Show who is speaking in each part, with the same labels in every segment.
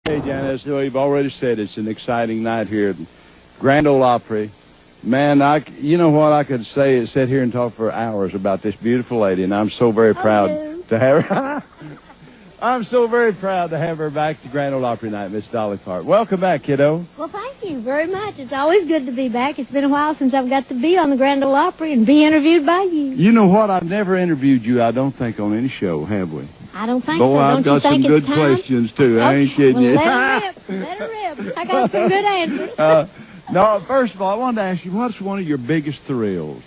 Speaker 1: Hey, Jeannie, as we've already said, it's an exciting night here at Grand Ole Opry. Man, you know what, I could sit here and talk for hours about this beautiful lady, and I'm so very proud to have her. I'm so very proud to have her back to Grand Ole Opry night, Miss Dolly Parton. Welcome back, kiddo.
Speaker 2: Well, thank you very much. It's always good to be back. It's been a while since I've got to be on the Grand Ole Opry and be interviewed by you.
Speaker 1: You know what? I've never interviewed you, I don't think, on any show, have we?
Speaker 2: I don't think so.
Speaker 1: Boy, I've got some good questions, too. I ain't kidding you.
Speaker 2: Let her rip. I got some good answers.
Speaker 1: No, first of all, I wanted to ask you, what's one of your biggest thrills?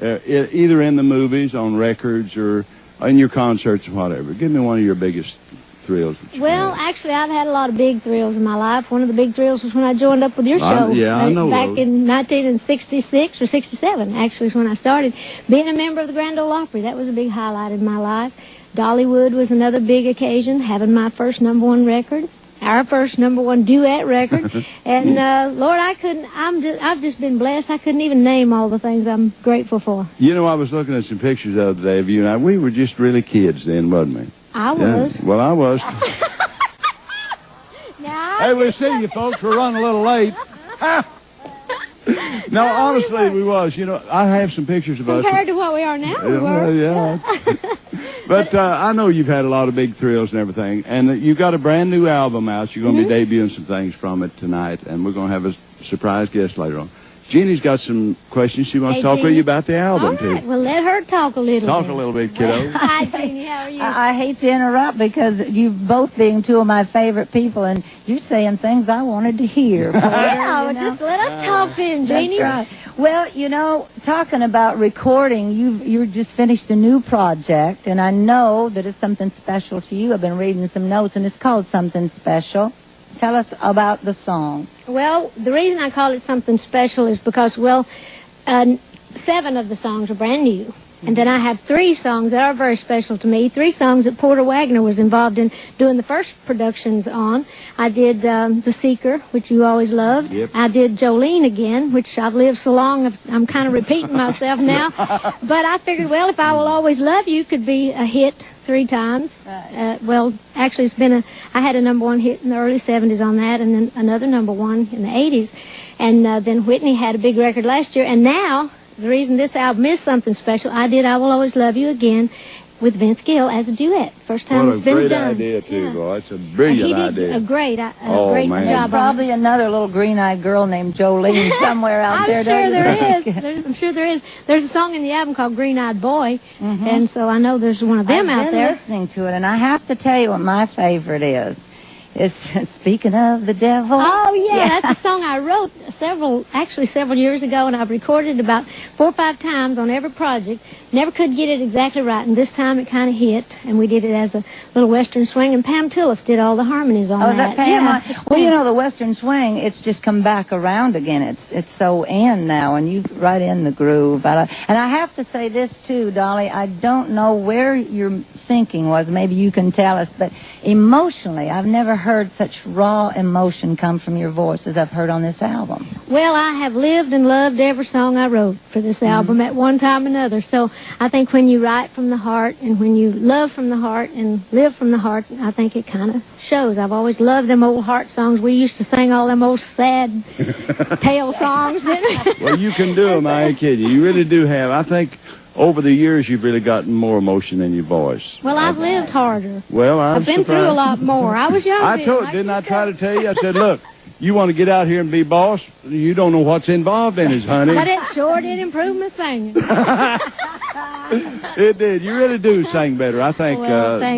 Speaker 1: Either in the movies, on records, or in your concerts or whatever. Give me one of your biggest thrills.
Speaker 2: Well, actually, I've had a lot of big thrills in my life. One of the big thrills was when I joined up with your show.
Speaker 1: I know
Speaker 2: back
Speaker 1: those.
Speaker 2: in 1966 or 67, actually, is when I started being a member of the Grand Ole Opry. That was a big highlight in my life. Dollywood was another big occasion, having my first #1 record, our first #1 duet record. And, Lord, I've just been blessed. I couldn't even name all the things I'm grateful for.
Speaker 1: You know, I was looking at some pictures the other day of you and I. We were just really kids then, wasn't we?
Speaker 2: I was.
Speaker 1: Yeah. Well, I was.
Speaker 2: Hey,
Speaker 1: we see you folks. We're running a little late. No, honestly, we was. You know, I have some pictures of us.
Speaker 2: Compared to what we are now, we were.
Speaker 1: Yeah. But I know you've had a lot of big thrills and everything. And you've got a brand new album out. You're going to be debuting some things from it tonight. And we're going to have a surprise guest later on. Jeannie's got some questions she wants to talk with you about the album,
Speaker 2: all right.
Speaker 1: too.
Speaker 2: Well, let her talk a little bit.
Speaker 1: Talk a little bit, kiddo.
Speaker 2: Hi, Jeannie. How are you?
Speaker 3: I hate to interrupt because you both being two of my favorite people, and you're saying things I wanted to hear.
Speaker 2: Yeah, just let us talk then, Jeannie.
Speaker 3: That's right. Well, you know, talking about recording, you just finished a new project, and I know that it's something special to you. I've been reading some notes, and it's called Something Special. Tell us about the songs.
Speaker 2: Well, the reason I call it Something Special is because, 7 of the songs are brand new. And then I have 3 songs that are very special to me. 3 songs that Porter Wagoner was involved in doing the first productions on. I did The Seeker, which you always loved.
Speaker 1: Yep.
Speaker 2: I did Jolene again, which I've lived so long, I'm kind of repeating myself now. But I figured, well, If I Will Always Love You could be a hit 3 times. Right. Actually, I had a #1 hit in the early 70s on that, and then another #1 in the 80s. And then Whitney had a big record last year. And now, the reason this album is something special, I did I Will Always Love You again with Vince Gill as a duet. First time it's been done.
Speaker 1: What a great idea, too, boy. It's a brilliant idea.
Speaker 2: He did a great
Speaker 1: man.
Speaker 2: job.
Speaker 3: There's probably another little green-eyed girl named Jolene somewhere out there.
Speaker 2: I'm sure there is. I'm sure there is. There's a song in the album called Green Eyed Boy, and so I know there's one of them out there.
Speaker 3: I've been listening to it, and I have to tell you what my favorite is. It's Speaking of the Devil.
Speaker 2: Oh, yeah. That's a song I wrote several years ago, and I've recorded about 4 or 5 times on every project. Never could get it exactly right, and this time it kind of hit, and we did it as a little Western swing, and Pam Tillis did all the harmonies on that.
Speaker 3: Oh, that Pam?
Speaker 2: Yeah.
Speaker 3: Well, you know, the Western swing, it's just come back around again. It's so in now, and you're right in the groove. And I have to say this, too, Dolly. I don't know where your thinking was. Maybe you can tell us, but emotionally, I've never heard such raw emotion come from your voice as I've heard on this album.
Speaker 2: Well, I have lived and loved every song I wrote for this album at one time or another. So I think when you write from the heart and when you love from the heart and live from the heart, I think it kind of shows. I've always loved them old heart songs. We used to sing all them old sad tale songs.
Speaker 1: Well, you can do them. I ain't kidding you. You really do have. I think over the years, you've really gotten more emotion in your voice.
Speaker 2: Well, I've lived harder.
Speaker 1: Well,
Speaker 2: I've been through a lot more. I was young.
Speaker 1: Didn't I try to tell you? I said, look, you want to get out here and be boss? You don't know what's involved in it, honey.
Speaker 2: But it sure did improve my singing.
Speaker 1: It did. You really do sing better, I think,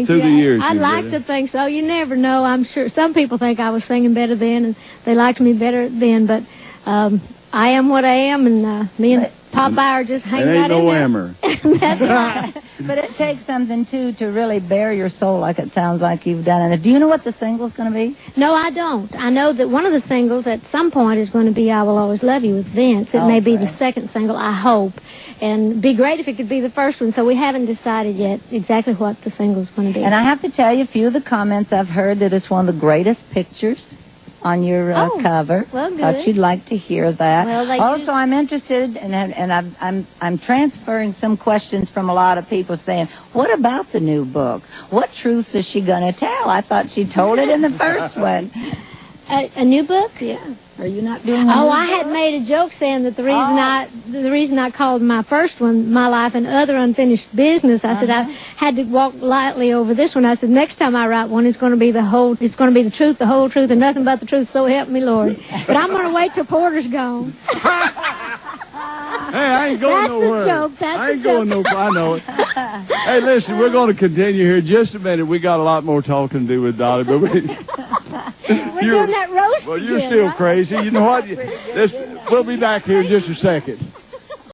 Speaker 1: through the years.
Speaker 2: I'd like to think so. You never know. I'm sure some people think I was singing better then, and they liked me better then. But I am what I am, and me and Popeye are just hanging right in there.
Speaker 1: Ain't no hammer.
Speaker 2: That's right.
Speaker 3: But it takes something, too, to really bare your soul like it sounds like you've done. And do you know what the single's going to be?
Speaker 2: No, I don't. I know that one of the singles at some point is going to be I Will Always Love You with Vince. It may be the second single, I hope. And it'd be great if it could be the first one. So we haven't decided yet exactly what the single's going to be.
Speaker 3: And I have to tell you, a few of the comments I've heard that it's one of the greatest pictures on your cover.
Speaker 2: Well, good.
Speaker 3: Thought you'd like to hear that.
Speaker 2: Well,
Speaker 3: also, I'm interested, and I'm transferring some questions from a lot of people saying, "What about the new book? What truths is she going to tell?" I thought she told it in the first one.
Speaker 2: A new book?
Speaker 3: Yeah. Are you not doing?
Speaker 2: I had made a joke saying that the reason I called my first one "My Life and Other Unfinished Business," I said I had to walk lightly over this one. I said next time I write one, it's going to be the truth, the whole truth, and nothing but the truth. So help me, Lord. But I'm going to wait till Porter's gone.
Speaker 1: Hey, I ain't going nowhere.
Speaker 2: That's a joke.
Speaker 1: I ain't going nowhere. I know it. Hey, listen, we're going to continue here in just a minute. We got a lot more talking to do with Dolly, but
Speaker 2: we're doing that roast.
Speaker 1: Well, you're
Speaker 2: again,
Speaker 1: still
Speaker 2: right?
Speaker 1: crazy. You know what? We'll be back here in just a second.